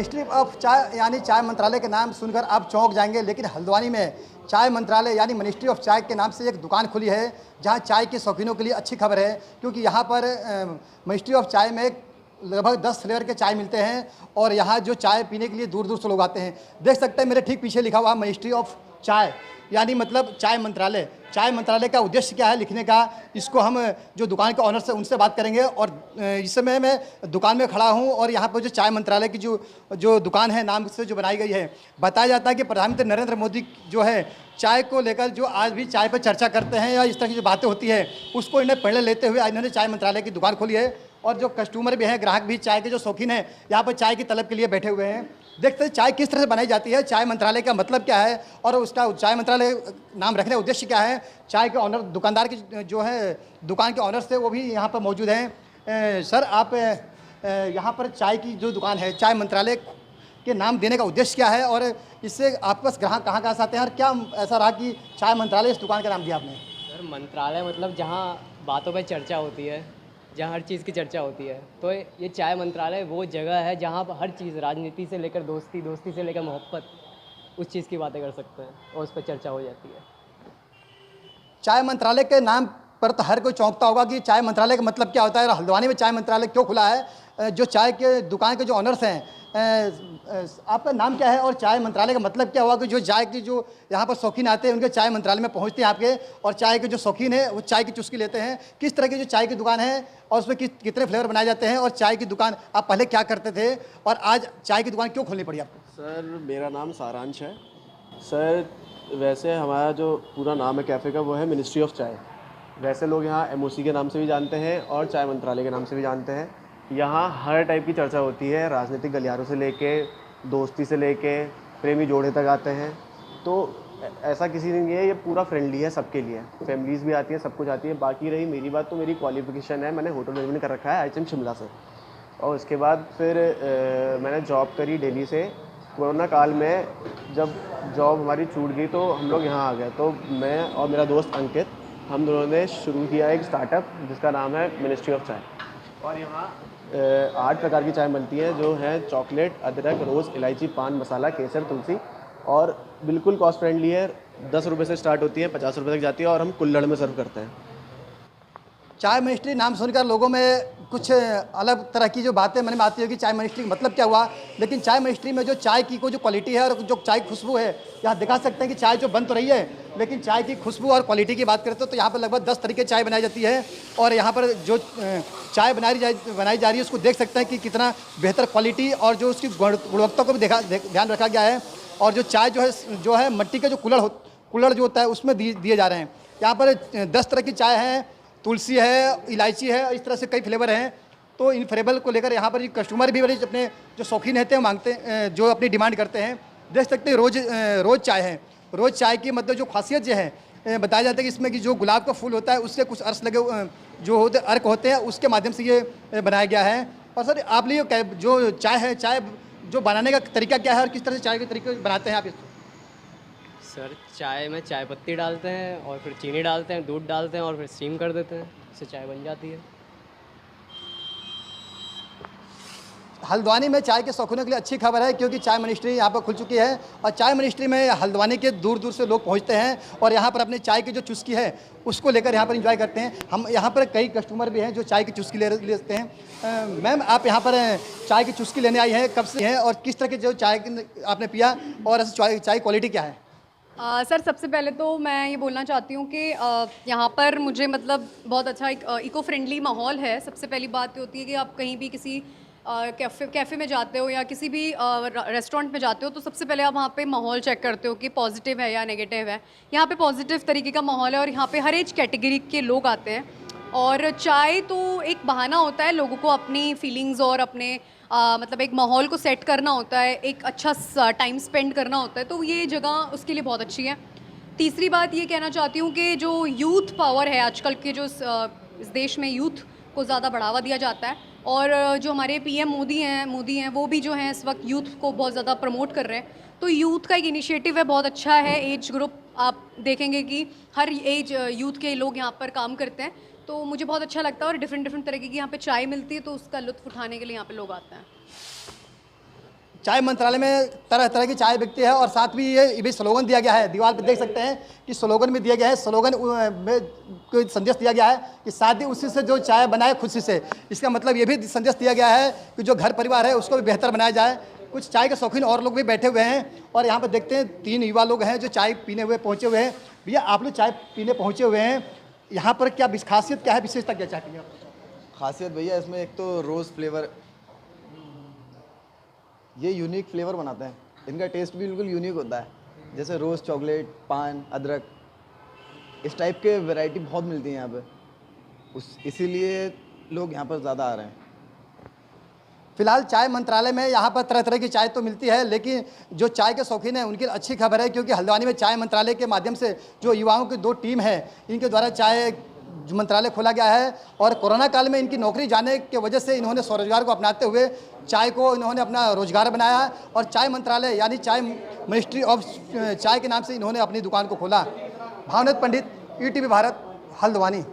Ministry of चाय यानी चाय मंत्रालय के नाम सुनकर आप चौंक जाएंगे, लेकिन हल्द्वानी में चाय मंत्रालय यानी मिनिस्ट्री ऑफ चाय के नाम से एक दुकान खुली है, जहां चाय के शौकीनों के लिए अच्छी खबर है, क्योंकि यहां पर मिनिस्ट्री ऑफ चाय में लगभग 10 फ्लेवर के चाय मिलते हैं और यहाँ जो चाय पीने के लिए दूर दूर से लोग आते हैं। देख सकते हैं मेरे ठीक पीछे लिखा हुआ मिनिस्ट्री ऑफ चाय यानी मतलब चाय मंत्रालय। चाय मंत्रालय का उद्देश्य क्या है लिखने का, इसको हम जो दुकान के ऑनर से उनसे बात करेंगे। और इस समय मैं दुकान में खड़ा हूं और यहाँ पर जो चाय मंत्रालय की जो दुकान है नाम से जो बनाई गई है, बताया जाता है कि प्रधानमंत्री नरेंद्र मोदी जो है चाय को लेकर जो आज भी चाय पर चर्चा करते हैं या इस तरह की जो बातें होती है उसको इन्हें पहले लेते हुए इन्होंने चाय मंत्रालय की दुकान खोली है। और जो कस्टमर भी हैं, ग्राहक भी, चाय के जो शौकीन हैं, यहाँ पर चाय की तलब के लिए बैठे हुए हैं। देखते हैं चाय किस तरह से बनाई जाती है, चाय मंत्रालय का मतलब क्या है और उसका चाय मंत्रालय नाम रखने का उद्देश्य क्या है। चाय के ऑनर, दुकानदार की जो है दुकान के ऑनर से वो भी यहाँ पर मौजूद हैं। सर, आप यहाँ पर चाय की जो दुकान है, चाय मंत्रालय के नाम देने का उद्देश्य क्या है और इससे आपके पास ग्राहक कहाँ कहाँ से आते हैं और क्या ऐसा रहा कि चाय मंत्रालय इस दुकान का नाम दिया आपने? सर, मंत्रालय मतलब जहाँ बातों पे चर्चा होती है, जहाँ हर चीज़ की चर्चा होती है, तो ये चाय मंत्रालय वो जगह है जहाँ पर हर चीज़, राजनीति से लेकर दोस्ती, दोस्ती से लेकर मोहब्बत, उस चीज़ की बातें कर सकते हैं और उस पर चर्चा हो जाती है। चाय मंत्रालय के नाम पर तो हर कोई चौंकता होगा कि चाय मंत्रालय का मतलब क्या होता है और हल्द्वानी में चाय मंत्रालय क्यों खुला है। जो चाय के दुकान के जो ऑनर्स हैं, आपका नाम क्या है और चाय मंत्रालय का मतलब क्या हुआ कि जो चाय की जो यहाँ पर शौकीन आते हैं उनके चाय मंत्रालय में पहुँचते हैं आपके, और चाय के जो शौकीन है वो चाय की चुस्की लेते हैं। किस तरह की जो चाय की दुकान है और उसमें कितने फ्लेवर बनाए जाते हैं और चाय की दुकान आप पहले क्या करते थे और आज चाय की दुकान क्यों खोलनी पड़ी आपको? सर, मेरा नाम सारांश है। सर, वैसे हमारा जो पूरा नाम है कैफ़े का वो है मिनिस्ट्री ऑफ चाय। वैसे लोग यहाँ एमओसी के नाम से भी जानते हैं और चाय मंत्रालय के नाम से भी जानते हैं। यहाँ हर टाइप की चर्चा होती है, राजनीतिक गलियारों से लेके दोस्ती से लेके प्रेमी जोड़े तक आते हैं। तो ऐसा किसी नहीं है, ये पूरा फ्रेंडली है सबके लिए, फैमिलीज़ भी आती है, सब कुछ आती है। बाकी रही मेरी बात, तो मेरी क्वालिफ़िकेशन है, मैंने होटल मैनेजमेंट कर रखा है आईएचएम शिमला से, और उसके बाद फिर मैंने जॉब करी दिल्ली से। कोरोना काल में जब जॉब हमारी छूट गई तो हम लोग यहाँ आ गए। तो मैं और मेरा दोस्त अंकित, हम दोनों ने शुरू किया एक स्टार्टअप जिसका नाम है मिनिस्ट्री ऑफ चाय। और यहाँ 8 प्रकार की चाय बनती है, जो है चॉकलेट, अदरक, रोज़, इलायची, पान मसाला, केसर, तुलसी, और बिल्कुल कॉस्ट फ्रेंडली है। 10 रुपये से स्टार्ट होती है, 50 रुपये तक जाती है और हम कुल्हड़ में सर्व करते हैं। चाय मिनिस्ट्री नाम सुनकर लोगों में कुछ अलग तरह की जो बातें मन में आती है कि चाय मिनिस्ट्री मतलब क्या हुआ, लेकिन चाय मिनिस्ट्री में जो चाय की जो क्वालिटी है और जो चाय की खुशबू है, यहाँ दिखा सकते हैं कि चाय जो बन तो रही है, लेकिन चाय की खुशबू और क्वालिटी की बात करते हो तो यहाँ पर लगभग 10 तरीके चाय बनाई जाती है। और यहाँ पर जो चाय बनाई जा रही है उसको देख सकते हैं कि कितना बेहतर क्वालिटी और जो उसकी गुणवत्ता को भी ध्यान रखा गया है। और जो चाय जो है मिट्टी के जो कुल्हड़ जो होता है उसमें दिए जा रहे हैं। यहाँ पर 10 तरह की चाय है, तुलसी है, इलायची है, इस तरह से कई फ्लेवर हैं। तो इन फ्लेवर को लेकर यहाँ पर कस्टमर भी बड़े अपने जो शौकीन रहते हैं मांगते हैं, जो अपनी डिमांड करते हैं। देख सकते हैं रोज़ चाय है। रोज़ चाय की मतलब जो खासियत जो है, बताया जाता है कि इसमें कि जो गुलाब का फूल होता है उससे कुछ अर्क होते हैं, उसके माध्यम से ये बनाया गया है। और सर, आप लिए जो चाय है, चाय जो बनाने का तरीका क्या है और किस तरह से चाय के तरीके बनाते हैं आप इसको? सर, चाय में चाय पत्ती डालते हैं और फिर चीनी डालते हैं, दूध डालते हैं और फिर स्टीम कर देते हैं, इससे चाय बन जाती है। हल्द्वानी में चाय के शौकीनों के लिए अच्छी खबर है, क्योंकि चाय मिनिस्ट्री यहाँ पर खुल चुकी है और चाय मिनिस्ट्री में हल्द्वानी के दूर दूर से लोग पहुँचते हैं और यहाँ पर अपनी चाय की जो चुस्की है उसको लेकर यहाँ पर एंजॉय करते हैं। हम यहाँ पर कई कस्टमर भी हैं जो चाय की चुस्की लेते हैं। मैम, आप यहाँ पर चाय की चुस्की लेने आई हैं, कब से हैं और किस तरह की जो चाय आपने पिया और चाय क्वालिटी क्या है? सर, सबसे पहले तो मैं ये बोलना चाहती हूँ कि यहाँ पर मुझे मतलब बहुत अच्छा एक इको फ्रेंडली माहौल है। सबसे पहली बात होती है कि आप कहीं भी किसी कैफ़े में जाते हो या किसी भी रेस्टोरेंट में जाते हो तो सबसे पहले आप वहाँ पे माहौल चेक करते हो कि पॉजिटिव है या नेगेटिव है। यहाँ पे पॉजिटिव तरीके का माहौल है और यहाँ पे हर एज कैटेगरी के लोग आते हैं। और चाय तो एक बहाना होता है लोगों को अपनी फीलिंग्स और अपने मतलब एक माहौल को सेट करना होता है, एक अच्छा टाइम स्पेंड करना होता है, तो ये जगह उसके लिए बहुत अच्छी है। तीसरी बात ये कहना चाहती हूँ कि जो यूथ पावर है आजकल के, जो इस देश में यूथ को ज़्यादा बढ़ावा दिया जाता है और जो हमारे पीएम मोदी हैं वो भी जो हैं इस वक्त यूथ को बहुत ज़्यादा प्रमोट कर रहे हैं। तो यूथ का एक इनिशिएटिव है, बहुत अच्छा है। एज ग्रुप आप देखेंगे कि हर एज यूथ के लोग यहाँ पर काम करते हैं, तो मुझे बहुत अच्छा लगता है। और डिफरेंट तरीके की यहाँ पे चाय मिलती है, तो उसका लुत्फ़ उठाने के लिए यहाँ पे लोग आते हैं। चाय मंत्रालय में तरह तरह की चाय बिकती है और साथ भी ये भी स्लोगन दिया गया है, दीवार पे देख सकते हैं कि स्लोगन भी दिया गया है। स्लोगन में कोई संदेश दिया गया है कि शादी उसी से जो चाय बनाए खुशी से। इसका मतलब ये भी संदेश दिया गया है कि जो घर परिवार है उसको भी बेहतर बनाया जाए। कुछ चाय के शौकीन और लोग भी बैठे हुए हैं और यहाँ पर देखते हैं 3 युवा लोग हैं जो चाय पीने हुए पहुँचे हुए हैं। भैया आप लोग चाय पीने पहुँचे हुए हैं, यहाँ पर क्या खासियत क्या है, विशेषता क्या चाय पीने? खासियत भैया इसमें एक तो रोज़ फ्लेवर, ये यूनिक फ्लेवर बनाते हैं, इनका टेस्ट भी बिल्कुल यूनिक होता है, जैसे रोज़ चॉकलेट, पान, अदरक, इस टाइप के वैरायटी बहुत मिलती है यहाँ पे, इसीलिए लोग यहाँ पर ज़्यादा आ रहे हैं। फिलहाल चाय मंत्रालय में यहाँ पर तरह तरह की चाय तो मिलती है, लेकिन जो चाय के शौकीन हैं उनकी अच्छी खबर है क्योंकि हल्द्वानी में चाय मंत्रालय के माध्यम से जो युवाओं की 2 टीम है इनके द्वारा चाय मंत्रालय खोला गया है और कोरोना काल में इनकी नौकरी जाने की वजह से इन्होंने स्वरोजगार को अपनाते हुए चाय को इन्होंने अपना रोजगार बनाया और चाय मंत्रालय यानी चाय मिनिस्ट्री ऑफ चाय के नाम से इन्होंने अपनी दुकान को खोला। भावनाथ पंडित, ETV भारत, हल्द्वानी।